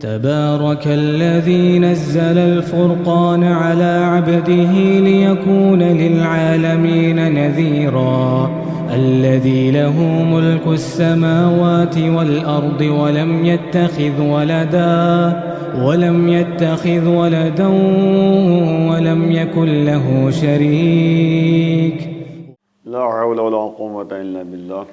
تبارك الذي نزل الفرقان على عبده ليكون للعالمين نذيرا الذي له ملك السماوات والأرض ولم يتخذ ولدا ولم يكن له شريك. لا حول ولا قوة إلا بالله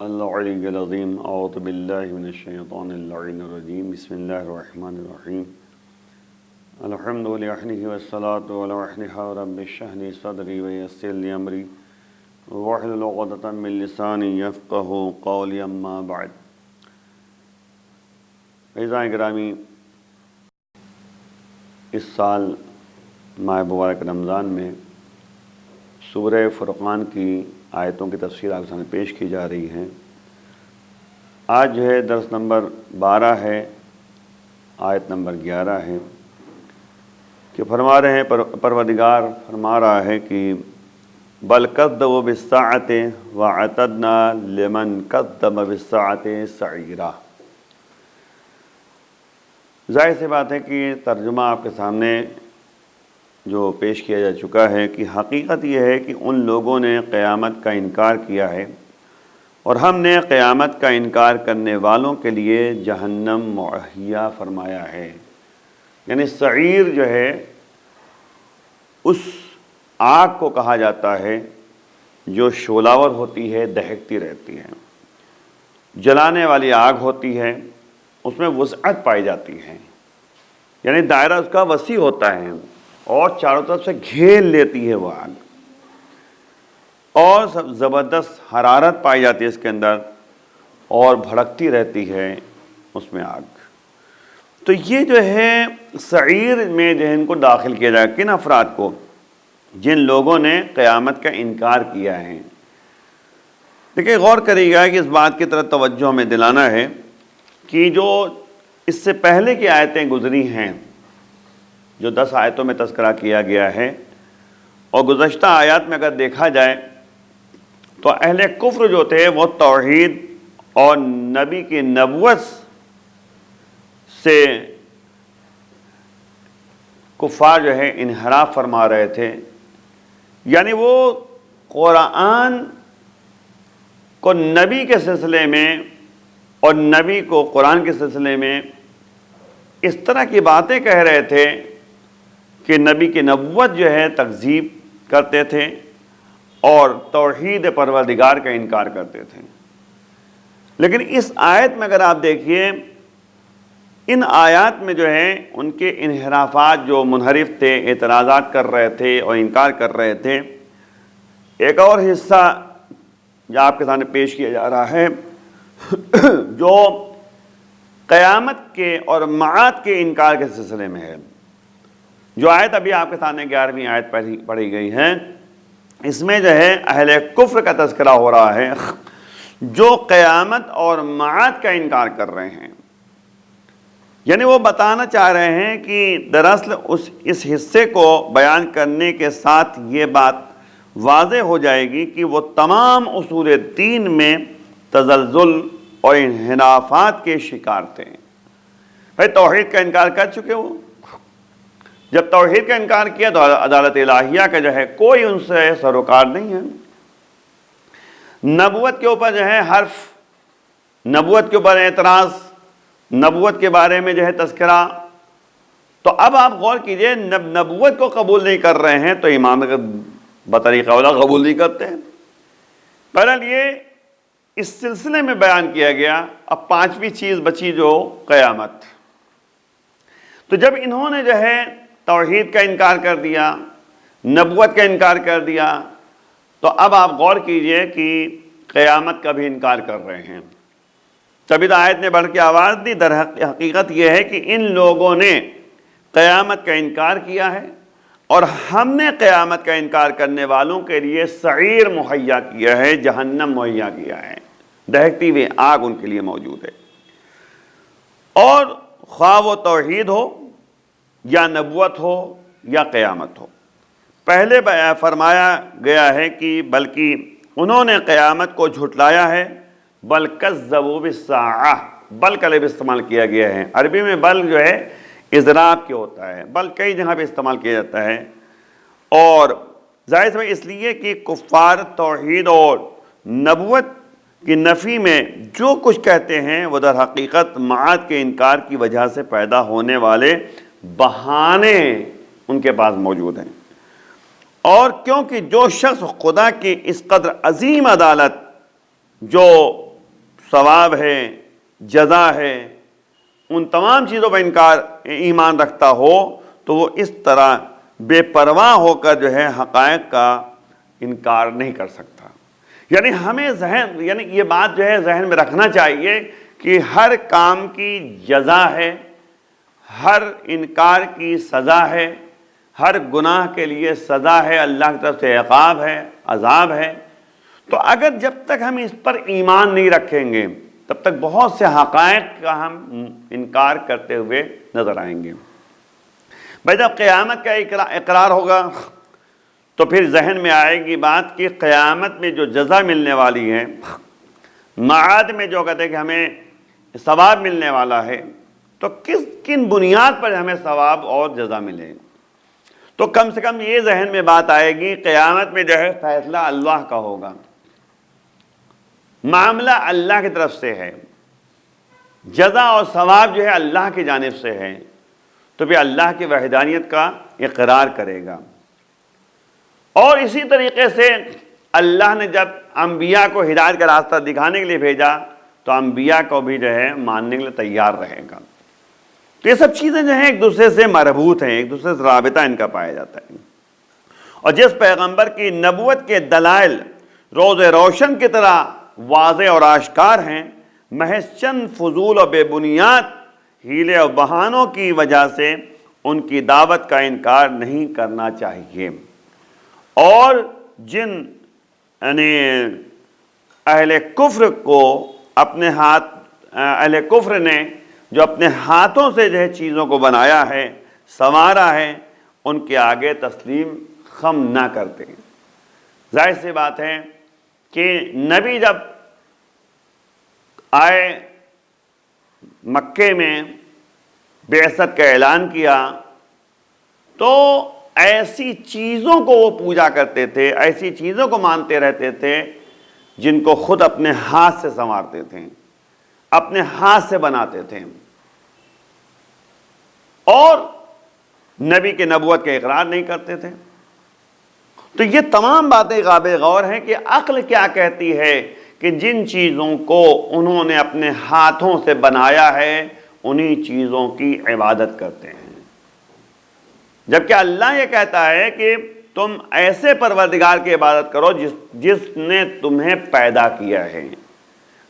العلی العظیم. اعوذ باللہ من الشیطان اللعین الرجیم. بسم اللہ الرحمن الرحیم. الحمد للہ والصلاة والسلام رب اشرح لي صدری ویسر لي امری واحلل عقدۃ من لسانی یفقہوا قولی. اما بعد. عزیزان گرامی، اس سال ماہ مبارک رمضان میں سورہ فرقان کی آیتوں کی تفسیر آپ کے سامنے پیش کی جا رہی ہے. آج جو ہے درس نمبر 12 ہے، آیت نمبر 11 ہے کہ فرما رہے ہیں پروردگار فرما رہا ہے کہ بل کذبوا بالساعۃ واعتدنا لمن کذب بالساعۃ سعیرا. ظاہر سی بات ہے کہ ترجمہ آپ کے سامنے جو پیش کیا جا چکا ہے کہ حقیقت یہ ہے کہ ان لوگوں نے قیامت کا انکار کیا ہے اور ہم نے قیامت کا انکار کرنے والوں کے لیے جہنم مہیا فرمایا ہے. یعنی سعیر جو ہے اس آگ کو کہا جاتا ہے جو شولاور ہوتی ہے، دہکتی رہتی ہے، جلانے والی آگ ہوتی ہے، اس میں وسعت پائی جاتی ہے، یعنی دائرہ اس کا وسیع ہوتا ہے اور چاروں طرف سے گھیر لیتی ہے وہ آگ، اور زبردست حرارت پائی جاتی ہے اس کے اندر اور بھڑکتی رہتی ہے اس میں آگ. تو یہ جو ہے سعیر میں جو ہے ان کو داخل کیا جائے. کن افراد کو؟ جن لوگوں نے قیامت کا انکار کیا ہے. دیکھیں، غور کریے گا کہ اس بات کی طرف توجہ ہمیں دلانا ہے کہ جو اس سے پہلے کی آیتیں گزری ہیں، جو 10 آیتوں میں تذکرہ کیا گیا ہے، اور گزشتہ آیات میں اگر دیکھا جائے تو اہل کفر جو تھے وہ توحید اور نبی کی نبوت سے کفار جو ہے انحراف فرما رہے تھے. یعنی وہ قرآن کو نبی کے سلسلے میں اور نبی کو قرآن کے سلسلے میں اس طرح کی باتیں کہہ رہے تھے کہ نبی کی نبوت جو ہے تکذیب کرتے تھے اور توحید پروردگار کا انکار کرتے تھے. لیکن اس آیت میں اگر آپ دیکھیے، ان آیات میں جو ہے ان کے انحرافات جو منحرف تھے، اعتراضات کر رہے تھے اور انکار کر رہے تھے، ایک اور حصہ جو آپ کے سامنے پیش کیا جا رہا ہے جو قیامت کے اور معاد کے انکار کے سلسلے میں ہے. جو آیت ابھی آپ کے سامنے 11ویں آیت پڑھی گئی ہے، اس میں جو ہے اہل کفر کا تذکرہ ہو رہا ہے جو قیامت اور معاد کا انکار کر رہے ہیں. یعنی وہ بتانا چاہ رہے ہیں کہ دراصل اس حصے کو بیان کرنے کے ساتھ یہ بات واضح ہو جائے گی کہ وہ تمام اصول دین میں تزلزل اور انحرافات کے شکار تھے. بھائی توحید کا انکار کر چکے وہ. جب توحید کا انکار کیا تو عدالت الہیہ کا جو ہے کوئی ان سے سروکار نہیں ہے. نبوت کے اوپر جو ہے حرف، نبوت کے اوپر اعتراض، نبوت کے بارے میں جو ہے تذکرہ. تو اب آپ غور کیجئے، نبوت کو قبول نہیں کر رہے ہیں تو امام بطریقہ اولا قبول نہیں کرتے ہیں. بہرحال یہ اس سلسلے میں بیان کیا گیا. اب 5ویں چیز بچی جو قیامت. تو جب انہوں نے جو ہے توحید کا انکار کر دیا، نبوت کا انکار کر دیا، تو اب آپ غور کیجئے کہ قیامت کا بھی انکار کر رہے ہیں. تبھی تو آیت نے بڑھ کے آواز دی. در حقیقت یہ ہے کہ ان لوگوں نے قیامت کا انکار کیا ہے اور ہم نے قیامت کا انکار کرنے والوں کے لیے سعیر مہیا کیا ہے، جہنم مہیا کیا ہے، دہکتی ہوئی آگ ان کے لیے موجود ہے. اور خواہ وہ توحید ہو یا نبوت ہو یا قیامت ہو، پہلے فرمایا گیا ہے کہ بلکہ انہوں نے قیامت کو جھٹلایا ہے. بل کذبوا بالساعۃ، بل کا لفظ استعمال کیا گیا ہے۔ عربی میں بل جو ہے اضراب کے ہوتا ہے، بل کئی جگہ پہ استعمال کیا جاتا ہے، اور ظاہر ہے اس لیے کہ کفار توحید اور نبوت کی نفی میں جو کچھ کہتے ہیں وہ در حقیقت معاد کے انکار کی وجہ سے پیدا ہونے والے بہانے ان کے پاس موجود ہیں۔ اور کیونکہ جو شخص خدا کی اس قدر عظیم عدالت، جو ثواب ہے، جزا ہے، ان تمام چیزوں پر ایمان رکھتا ہو تو وہ اس طرح بے پرواہ ہو کر جو ہے حقائق کا انکار نہیں کر سکتا۔ یعنی ہمیں یعنی یہ بات جو ہے ذہن میں رکھنا چاہیے کہ ہر کام کی جزا ہے، ہر انکار کی سزا ہے، ہر گناہ کے لیے سزا ہے، اللہ کی طرف سے عقاب ہے، عذاب ہے۔ تو اگر جب تک ہم اس پر ایمان نہیں رکھیں گے تب تک بہت سے حقائق کا ہم انکار کرتے ہوئے نظر آئیں گے۔ بھائی جب قیامت کا اقرار ہوگا تو پھر ذہن میں آئے گی بات کہ قیامت میں جو جزا ملنے والی ہے، معاد میں جو کہتے ہیں کہ ہمیں ثواب ملنے والا ہے، تو کن بنیاد پر ہمیں ثواب اور جزا ملے؟ تو کم سے کم یہ ذہن میں بات آئے گی قیامت میں جو ہے فیصلہ اللہ کا ہوگا، معاملہ اللہ کی طرف سے ہے، جزا اور ثواب جو ہے اللہ کی جانب سے ہے، تو بھی اللہ کی وحدانیت کا اقرار کرے گا۔ اور اسی طریقے سے اللہ نے جب انبیاء کو ہدایت کا راستہ دکھانے کے لیے بھیجا تو انبیاء کو بھی جو ہے ماننے کے لیے تیار رہے گا۔ تو یہ سب چیزیں جو ہیں ایک دوسرے سے مربوط ہیں، ایک دوسرے سے رابطہ ان کا پایا جاتا ہے۔ اور جس پیغمبر کی نبوت کے دلائل روز روشن کی طرح واضح اور آشکار ہیں، محض چند فضول اور بے بنیاد ہیلے اور بہانوں کی وجہ سے ان کی دعوت کا انکار نہیں کرنا چاہیے۔ اور جن یعنی اہل کفر کو اپنے اہل کفر نے جو اپنے ہاتھوں سے جو ہے چیزوں کو بنایا ہے، سنوارا ہے، ان کے آگے تسلیم خم نہ کرتے۔ ظاہر سی بات ہے کہ نبی جب آئے مکے میں بعثت کا اعلان کیا تو ایسی چیزوں کو وہ پوجا کرتے تھے، ایسی چیزوں کو مانتے رہتے تھے جن کو خود اپنے ہاتھ سے سنوارتے تھے، اپنے ہاتھ سے بناتے تھے، اور نبی کے نبوت کے اقرار نہیں کرتے تھے۔ تو یہ تمام باتیں قابل غور ہیں کہ عقل کیا کہتی ہے کہ جن چیزوں کو انہوں نے اپنے ہاتھوں سے بنایا ہے انہی چیزوں کی عبادت کرتے ہیں، جبکہ اللہ یہ کہتا ہے کہ تم ایسے پروردگار کی عبادت کرو جس نے تمہیں پیدا کیا ہے،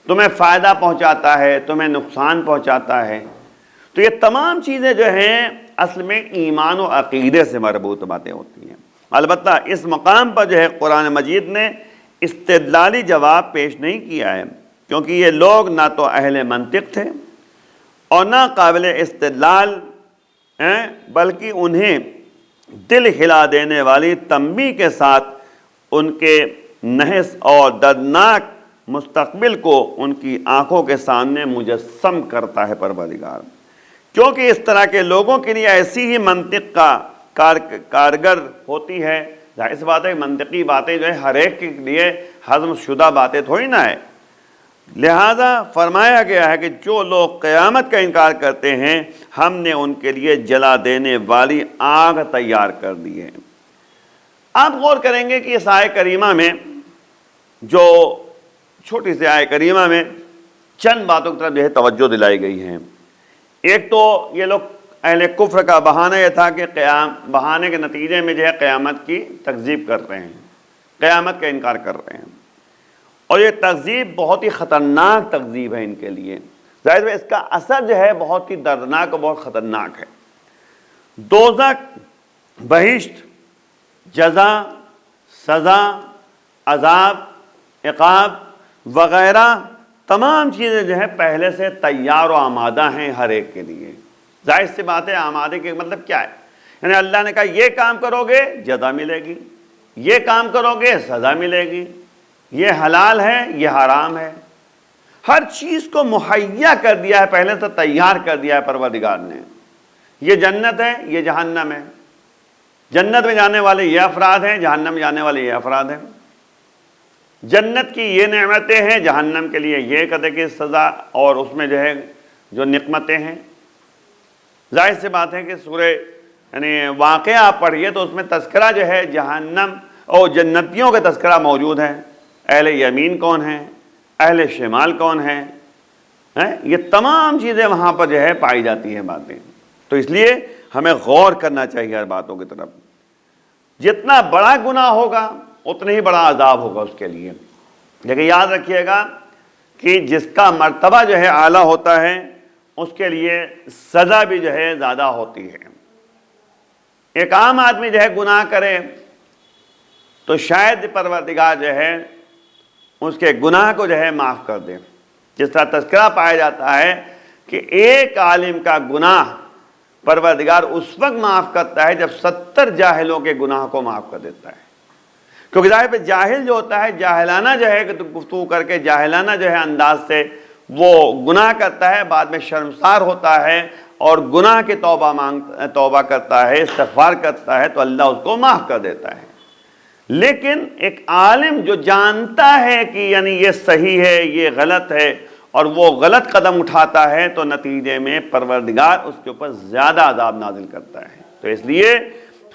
تمہیں فائدہ پہنچاتا ہے، تمہیں نقصان پہنچاتا ہے۔ تو یہ تمام چیزیں جو ہیں اصل میں ایمان و عقیدے سے مربوط باتیں ہوتی ہیں۔ البتہ اس مقام پر جو ہے قرآن مجید نے استدلالی جواب پیش نہیں کیا ہے، کیونکہ یہ لوگ نہ تو اہل منطق تھے اور نہ قابل استدلال ہیں، بلکہ انہیں دل ہلا دینے والی تنبیہ کے ساتھ ان کے نحس اور دردناک مستقبل کو ان کی آنکھوں کے سامنے مجسم کرتا ہے پروردگار، کیونکہ اس طرح کے لوگوں کے لیے ایسی ہی منطق کا کارگر ہوتی ہے۔ ظاہر سی بات ہے منطقی باتیں جو ہے ہر ایک کے لیے ہضم شدہ باتیں تھوڑی نہ ہے، لہذا فرمایا گیا ہے کہ جو لوگ قیامت کا انکار کرتے ہیں ہم نے ان کے لیے جلا دینے والی آگ تیار کر دی ہے۔ آپ غور کریں گے کہ اس آیہ کریمہ میں جو چھوٹی سی آیہ کریمہ میں چند باتوں کی طرف جو ہے توجہ دلائی گئی ہے۔ ایک تو یہ لوگ اہل کفر کا بہانہ یہ تھا کہ بہانے کے نتیجے میں جو ہے قیامت کی تکذیب کر رہے ہیں، قیامت کا انکار کر رہے ہیں، اور یہ تکذیب بہت ہی خطرناک تکذیب ہے ان کے لیے۔ ظاہر ہے اس کا اثر جو ہے بہت ہی دردناک اور بہت خطرناک ہے۔ دوزخ، بہشت، جزا، سزا، عذاب، عقاب وغیرہ تمام چیزیں جو ہے پہلے سے تیار و آمادہ ہیں ہر ایک کے لیے۔ ظاہر سی بات ہے آمادے کے مطلب کیا ہے، یعنی اللہ نے کہا یہ کام کرو گے جزا ملے گی، یہ کام کرو گے سزا ملے گی، یہ حلال ہے یہ حرام ہے۔ ہر چیز کو مہیا کر دیا ہے، پہلے سے تیار کر دیا ہے پروردگار نے۔ یہ جنت ہے، یہ جہنم ہے، جنت میں جانے والے یہ افراد ہیں، جہنم میں جانے والے یہ افراد ہیں۔ جنت کی یہ نعمتیں ہیں، جہنم کے لیے یہ قطع کی سزا اور اس میں جو ہے جو نقمتیں ہیں۔ ظاہر سی بات ہے کہ سورہ یعنی واقعہ آپ پڑھیے تو اس میں تذکرہ جو ہے جہنم اور جنتیوں کا تذکرہ موجود ہے۔ اہل یمین کون ہیں، اہل شمال کون ہیں، یہ تمام چیزیں وہاں پر جو ہے پائی جاتی ہیں باتیں۔ تو اس لیے ہمیں غور کرنا چاہیے ہر باتوں کی طرف۔ جتنا بڑا گناہ ہوگا اتنا ہی بڑا عذاب ہوگا اس کے لیے، لیکن یاد رکھیے گا کہ جس کا مرتبہ جو ہے اعلیٰ ہوتا ہے اس کے لیے سزا بھی جو ہے زیادہ ہوتی ہے۔ ایک عام آدمی جو ہے گناہ کرے تو شاید پروردگار جو ہے اس کے گناہ کو جو ہے معاف کر دے۔ جس طرح تذکرہ پایا جاتا ہے کہ ایک عالم کا گناہ پروردگار اس وقت معاف کرتا ہے جب 70 جاہلوں کے گناہ کو معاف کر دیتا ہے۔ کیونکہ ظاہر پہ جاہل جو ہوتا ہے جاہلانہ جو ہے گفتگو کر کے جاہلانہ جو ہے انداز سے وہ گناہ کرتا ہے، بعد میں شرمسار ہوتا ہے اور گناہ کی توبہ کرتا ہے، استغفار کرتا ہے تو اللہ اس کو معاف کر دیتا ہے۔ لیکن ایک عالم جو جانتا ہے کہ یعنی یہ صحیح ہے یہ غلط ہے اور وہ غلط قدم اٹھاتا ہے تو نتیجے میں پروردگار اس کے اوپر زیادہ عذاب نازل کرتا ہے۔ تو اس لیے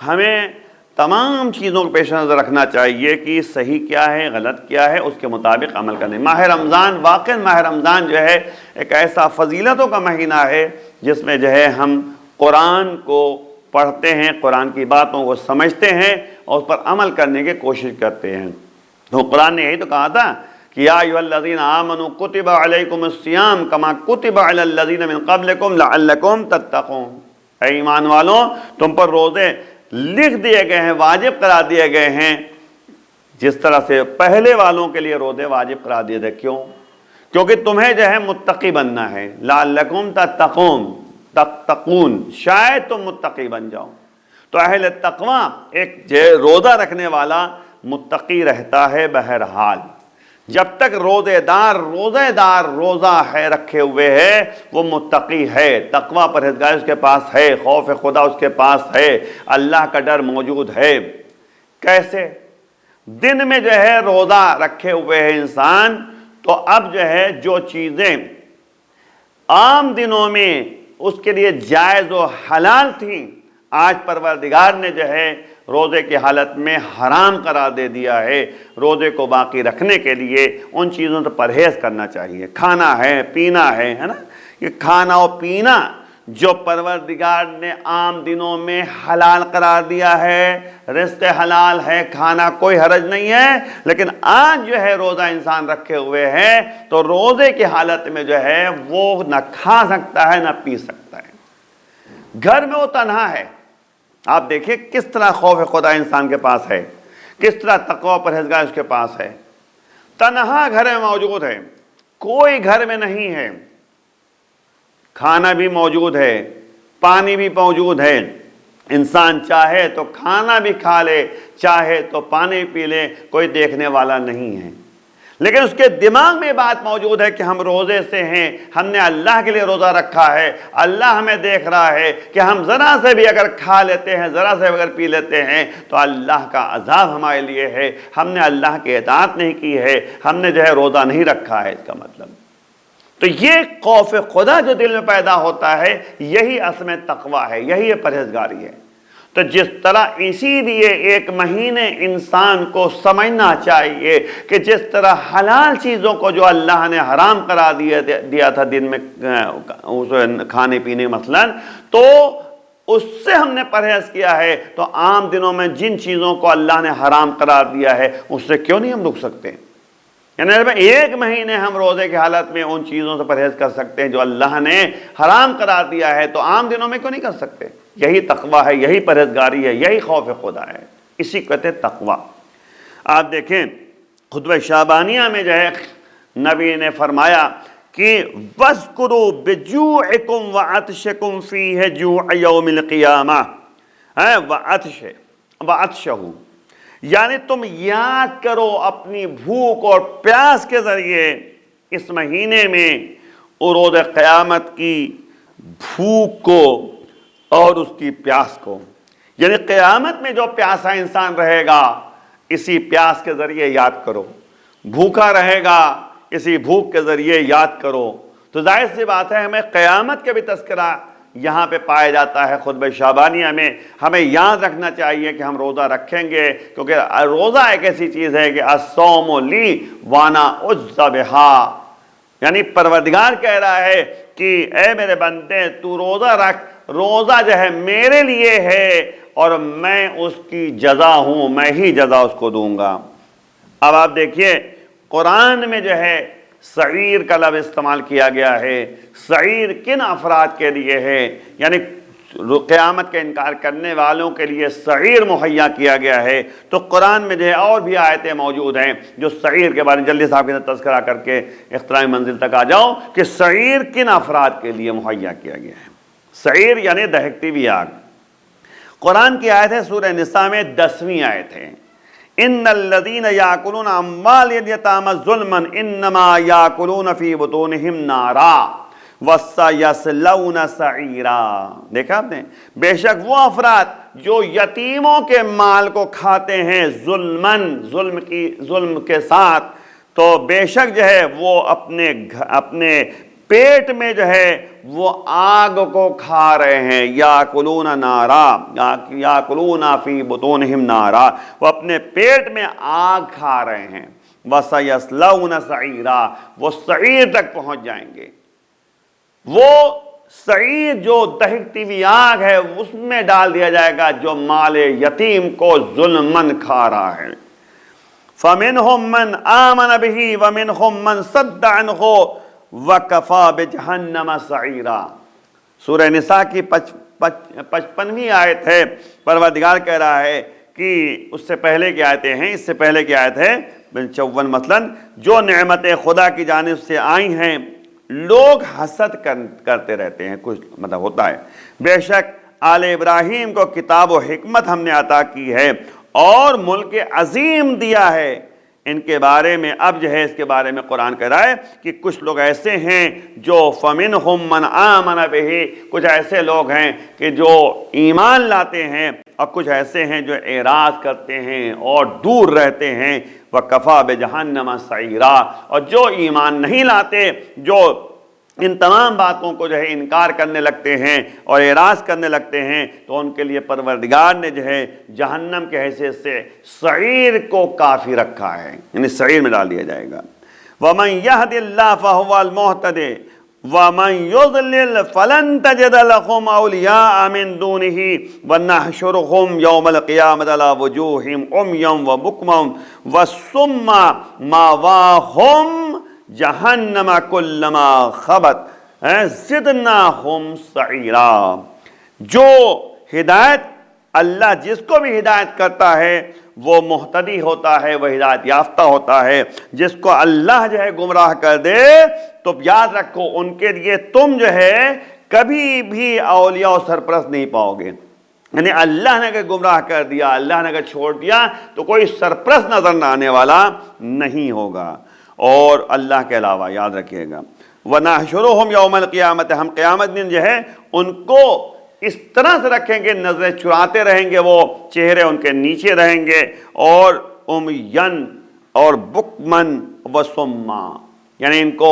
ہمیں تمام چیزوں کو پیش نظر رکھنا چاہیے کہ صحیح کیا ہے غلط کیا ہے، اس کے مطابق عمل کرنے۔ ماہ رمضان، واقعاً ماہ رمضان جو ہے ایک ایسا فضیلتوں کا مہینہ ہے جس میں جو ہے ہم قرآن کو پڑھتے ہیں، قرآن کی باتوں کو سمجھتے ہیں اور اس پر عمل کرنے کی کوشش کرتے ہیں۔ تو قرآن نے یہی تو کہا تھا کہ یا ایھا الذین آمنوا کتب علیکم الصیام کما کتب علی الذین من قبلکم لعلکم تتقون۔ اے ایمان والوں، تم پر روزے لکھ دیے گئے ہیں، واجب قرار دیے گئے ہیں جس طرح سے پہلے والوں کے لیے روزے واجب قرار دیے تھے۔ کیوں؟ کیونکہ تمہیں جو ہے متقی بننا ہے۔ لعلکم تتقون، شاید تم متقی بن جاؤ۔ تو اہل تقوی ایک روزہ رکھنے والا متقی رہتا ہے بہرحال۔ جب تک روزہ دار روزہ ہے رکھے ہوئے ہے وہ متقی ہے، تقوی پرہیزگاری اس کے پاس ہے، خوف خدا اس کے پاس ہے، اللہ کا ڈر موجود ہے۔ کیسے؟ دن میں جو ہے روزہ رکھے ہوئے ہے انسان تو اب جو ہے جو چیزیں عام دنوں میں اس کے لیے جائز و حلال تھیں آج پروردگار نے جو ہے روزے کی حالت میں حرام قرار دے دیا ہے۔ روزے کو باقی رکھنے کے لیے ان چیزوں سے پرہیز کرنا چاہیے۔ کھانا ہے، پینا ہے نا، یہ کھانا اور پینا جو پروردگار نے عام دنوں میں حلال قرار دیا ہے، رزق حلال ہے، کھانا کوئی حرج نہیں ہے، لیکن آج جو ہے روزہ انسان رکھے ہوئے ہے تو روزے کی حالت میں جو ہے وہ نہ کھا سکتا ہے نہ پی سکتا ہے۔ گھر میں وہ تنہا ہے، آپ دیکھیں کس طرح خوف خدا انسان کے پاس ہے، کس طرح تقوی پرہیزگاری اس کے پاس ہے۔ تنہا گھر میں موجود ہے، کوئی گھر میں نہیں ہے، کھانا بھی موجود ہے، پانی بھی موجود ہے، انسان چاہے تو کھانا بھی کھا لے، چاہے تو پانی پی لے، کوئی دیکھنے والا نہیں ہے۔ لیکن اس کے دماغ میں بات موجود ہے کہ ہم روزے سے ہیں، ہم نے اللہ کے لیے روزہ رکھا ہے، اللہ ہمیں دیکھ رہا ہے کہ ہم ذرا سے بھی اگر کھا لیتے ہیں، ذرا سے اگر پی لیتے ہیں تو اللہ کا عذاب ہمارے لیے ہے، ہم نے اللہ کی اطاعت نہیں کی ہے، ہم نے جو ہے روزہ نہیں رکھا ہے۔ اس کا مطلب تو یہ خوف خدا جو دل میں پیدا ہوتا ہے یہی اصل میں تقوی ہے، یہی پرہیزگاری ہے۔ تو جس طرح اسی لیے ایک مہینے انسان کو سمجھنا چاہیے کہ جس طرح حلال چیزوں کو جو اللہ نے حرام قرار دیا تھا دن میں کھانے پینے مثلا، تو اس سے ہم نے پرہیز کیا ہے، تو عام دنوں میں جن چیزوں کو اللہ نے حرام قرار دیا ہے اس سے کیوں نہیں ہم رک سکتے؟ یعنی ایک مہینے ہم روزے کی حالت میں ان چیزوں سے پرہیز کر سکتے ہیں جو اللہ نے حرام قرار دیا ہے، تو عام دنوں میں کیوں نہیں کر سکتے؟ یہی تقوی ہے، یہی پرہیزگاری ہے، یہی خوف خدا ہے، اسی کو کہتے ہیں تقوی۔ آپ دیکھیں خطبہ شعبانیہ میں جو ہے نبی نے فرمایا کہ وَاذْكُرُوا بِجُوعِكُمْ وَعَطْشِكُمْ فِيهِ جُوعَ يَوْمِ الْقِيَامَةِ وَعَطْشَهُ، یعنی تم یاد کرو اپنی بھوک اور پیاس کے ذریعے اس مہینے میں عروج قیامت کی بھوک کو اور اس کی پیاس کو، یعنی قیامت میں جو پیاسا انسان رہے گا اسی پیاس کے ذریعے یاد کرو، بھوکا رہے گا اسی بھوک کے ذریعے یاد کرو۔ تو ظاہر سی بات ہے ہمیں قیامت کا بھی تذکرہ یہاں پہ پایا جاتا ہے خطبہ شعبانیہ میں۔ ہمیں یاد رکھنا چاہیے کہ ہم روزہ رکھیں گے، کیونکہ روزہ ایک ایسی چیز ہے کہ الصوم لی وانا اجزی بہا، یعنی پروردگار کہہ رہا ہے کہ اے میرے بندے تو روزہ رکھ، روزہ جو ہے میرے لیے ہے اور میں اس کی جزا ہوں، میں ہی جزا اس کو دوں گا۔ اب آپ دیکھیے قرآن میں جو ہے سعیر کا لفظ استعمال کیا گیا ہے۔ سعیر کن افراد کے لیے ہے؟ یعنی قیامت کا انکار کرنے والوں کے لیے سعیر مہیا کیا گیا ہے۔ تو قرآن میں جو ہے اور بھی آیتیں موجود ہیں جو سعیر کے بارے میں جلدی صاحب کے تذکرہ کر کے اختتامی منزل تک آ جاؤ کہ سعیر کن افراد کے لیے مہیا کیا گیا ہے۔ سعیر یعنی دہکتی ہوئی آگ۔ قرآن کی آیت ہے سورہ نساء میں 10ویں آیت ہے، ان الذین یاکلون اموال الیتامی ظلما انما یاکلون فی بطونہم نارا وسیصلون سعیرا۔ دیکھا آپ نے، بے شک وہ افراد جو یتیموں کے مال کو کھاتے ہیں ظلم کے ساتھ، تو بے شک جو ہے وہ اپنے پیٹ میں جو ہے وہ آگ کو کھا رہے ہیں۔ یاکلون نارا، یاکلون فی بطونہم نارا، وہ اپنے پیٹ میں آگ کھا رہے ہیں۔ وَسَيَصْلَوْنَ سَعِيرًا، وہ سعیر تک پہنچ جائیں گے۔ وہ سعیر جو دہکتی ہوئی آگ ہے اس میں ڈال دیا جائے گا جو مال یتیم کو ظلماً کھا رہا ہے۔ فَمِنْهُمْ مَنْ آمَنَ بِهِ وَمِنْهُمْ مَنْ صَدَّ عَنْهُ وَكَفَى بِجَهَنَّمَ سَعِيرًا۔ سورہ نساء کی 55ویں آیت ہے۔ پروردگار کہہ رہا ہے کہ اس سے پہلے کی آیتیں ہیں، اس سے پہلے کی آیت ہے 54 مثلاً، جو نعمتیں خدا کی جانب سے آئی ہیں لوگ حسد کرتے رہتے ہیں، کچھ مطلب ہوتا ہے۔ بے شک آل ابراہیم کو کتاب و حکمت ہم نے عطا کی ہے اور ملک عظیم دیا ہے۔ ان کے بارے میں اب جو ہے اس کے بارے میں قرآن کہہ رہا ہے کہ کچھ لوگ ایسے ہیں جو فَمِنْهُمْ مَنْ آمَنَ بِهِ، کچھ ایسے لوگ ہیں کہ جو ایمان لاتے ہیں اور کچھ ایسے ہیں جو اعراض کرتے ہیں اور دور رہتے ہیں۔ وَكَفَى بِجَهَنَّمَ سَعِيرًا، اور جو ایمان نہیں لاتے، جو ان تمام باتوں کو جو ہے انکار کرنے لگتے ہیں اور اعراض کرنے لگتے ہیں، تو ان کے لیے پروردگار نے جو ہے جہنم کے حیثیت سے سعیر کو کافی رکھا ہے، یعنی سعیر میں ڈال دیا جائے گا۔ وَمَنْ يَهْدِ اللَّهُ فَهُوَ الْمُهْتَدِ وَمَنْ يُضْلِلْ فَلَنْ تَجِدَ لَهُمْ أَوْلِيَاءَ مِنْ دُونِهِ وَنَحْشُرُهُمْ يَوْمَ الْقِيَامَةِ عَلَى وُجُوهِهِمْ عُمْيًا وَبُكْمًا وَصُمًّا مَّأْوَاهُمْ جہنم کلما خبت زدناہم سعیرا۔ جو ہدایت اللہ جس کو بھی ہدایت کرتا ہے وہ مہتدی ہوتا ہے، وہ ہدایت یافتہ ہوتا ہے۔ جس کو اللہ جو ہے گمراہ کر دے تو یاد رکھو ان کے لیے تم جو ہے کبھی بھی اولیاء و سرپرست نہیں پاؤ گے۔ یعنی اللہ نے اگر گمراہ کر دیا، اللہ نے اگر چھوڑ دیا تو کوئی سرپرست نظر نہ آنے والا نہیں ہوگا، اور اللہ کے علاوہ یاد رکھیے گا۔ وَنَحْشُرُهُمْ يَوْمَ الْقِيَامَةِ، ہم قیامت دن جو ہے ان کو اس طرح سے رکھیں گے، نظریں چراتے رہیں گے، وہ چہرے ان کے نیچے رہیں گے، اور عُمْيًا اور بُكْمًا وَصُمًّا، یعنی ان کو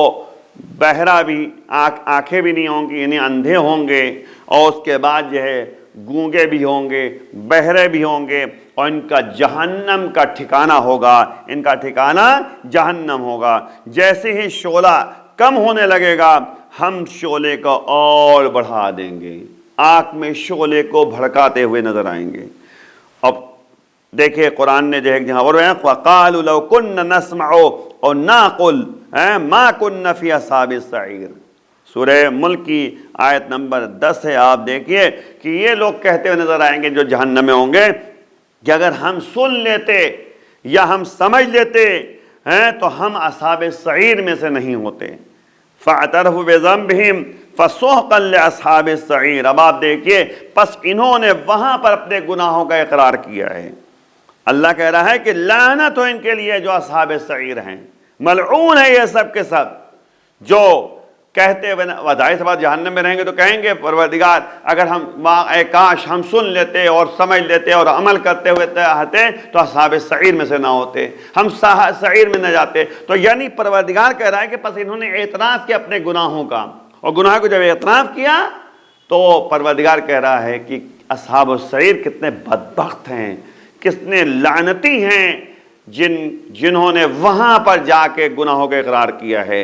بہرا بھی آنکھیں بھی نہیں ہوں گی، یعنی اندھے ہوں گے، اور اس کے بعد جو ہے گونگے بھی ہوں گے، بہرے بھی ہوں گے، اور ان کا جہنم کا ٹھکانہ ہوگا، ان کا ٹھکانہ جہنم ہوگا۔ جیسے ہی شعلہ کم ہونے لگے گا ہم شعلے کو اور بڑھا دیں گے، آنکھ میں شعلے کو بھڑکاتے ہوئے نظر آئیں گے۔ اب دیکھیں قرآن نے جو ہے جہاں اور وَقَالُوا لَوْ كُنَّا نَسْمَعُ أَوْ نَعْقِلُ مَا كُنَّا فِي أَصْحَابِ السَّعِيرِ۔ سورہ ملک کی آیت نمبر 10 ہے۔ آپ دیکھیے کہ یہ لوگ کہتے ہوئے نظر آئیں گے جو جہنم میں ہوں گے کہ اگر ہم سن لیتے یا ہم سمجھ لیتے تو ہم اصحاب السعیر میں سے نہیں ہوتے۔ فَاعْتَرَفُوا بِذَنبِهِمْ فَسُحْقًا لِأَصْحَابِ السَّعِيرِ۔ اب آپ دیکھیے پس انہوں نے وہاں پر اپنے گناہوں کا اقرار کیا ہے۔ اللہ کہہ رہا ہے کہ لعنت ہو ان کے لیے جو اصحاب السعیر ہیں، ملعون ہے یہ سب کے سب۔ جو کہتے ہوئے ظاہر سی بات جہنم میں رہیں گے تو کہیں گے پروردگار اگر ہم اے کاش ہم سن لیتے اور سمجھ لیتے اور عمل کرتے ہوئے آتے تو اصحاب سعیر میں سے نہ ہوتے، ہم سعیر میں نہ جاتے۔ تو یعنی پروردگار کہہ رہا ہے کہ پس انہوں نے اعتراف کیا اپنے گناہوں کا، اور گناہ کو جب اعتراف کیا تو پروردگار کہہ رہا ہے کہ اصحاب السعیر کتنے بدبخت ہیں، کتنے لعنتی ہیں جنہوں نے وہاں پر جا کے گناہوں کا اقرار کیا ہے۔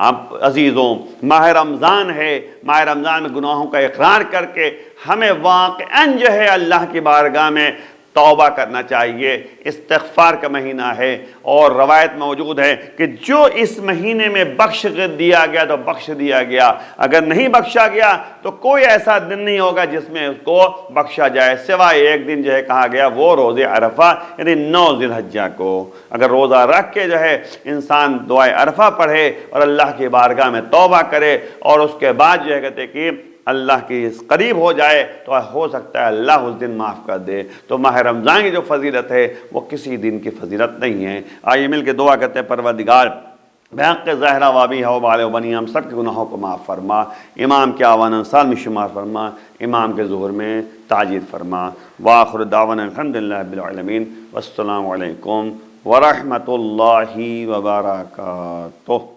اب عزیزوں ماہ رمضان ہے، ماہ رمضان میں گناہوں کا اقرار کر کے ہمیں واقعاً جو ہے اللہ کی بارگاہ میں توبہ کرنا چاہیے۔ استغفار کا مہینہ ہے، اور روایت موجود ہے کہ جو اس مہینے میں بخش دیا گیا تو بخش دیا گیا، اگر نہیں بخشا گیا تو کوئی ایسا دن نہیں ہوگا جس میں اس کو بخشا جائے، سوائے ایک دن جو ہے کہا گیا وہ روزے عرفہ یعنی 9 ذی الحجہ کو۔ اگر روزہ رکھ کے جو ہے انسان دعائے عرفہ پڑھے اور اللہ کی بارگاہ میں توبہ کرے اور اس کے بعد جو ہے کہتے کہ اللہ کی قریب ہو جائے تو ہو سکتا ہے اللہ اس دن معاف کر دے۔ تو ماہ رمضان کی جو فضیلت ہے وہ کسی دن کی فضیلت نہیں ہے۔ آئیے مل کے دعا کرتے ہیں پروردگار بحق زہرہ وابیہ و بال و بنی ہم سب کے گناہوں کو معاف فرما، امام کے آوان انصار میں شمار فرما، امام کے ظہور میں تاجیر فرما۔ وآخر دعوانا الحمدللہ رب العالمین، والسلام علیکم ورحمۃ اللہ وبرکاتہ۔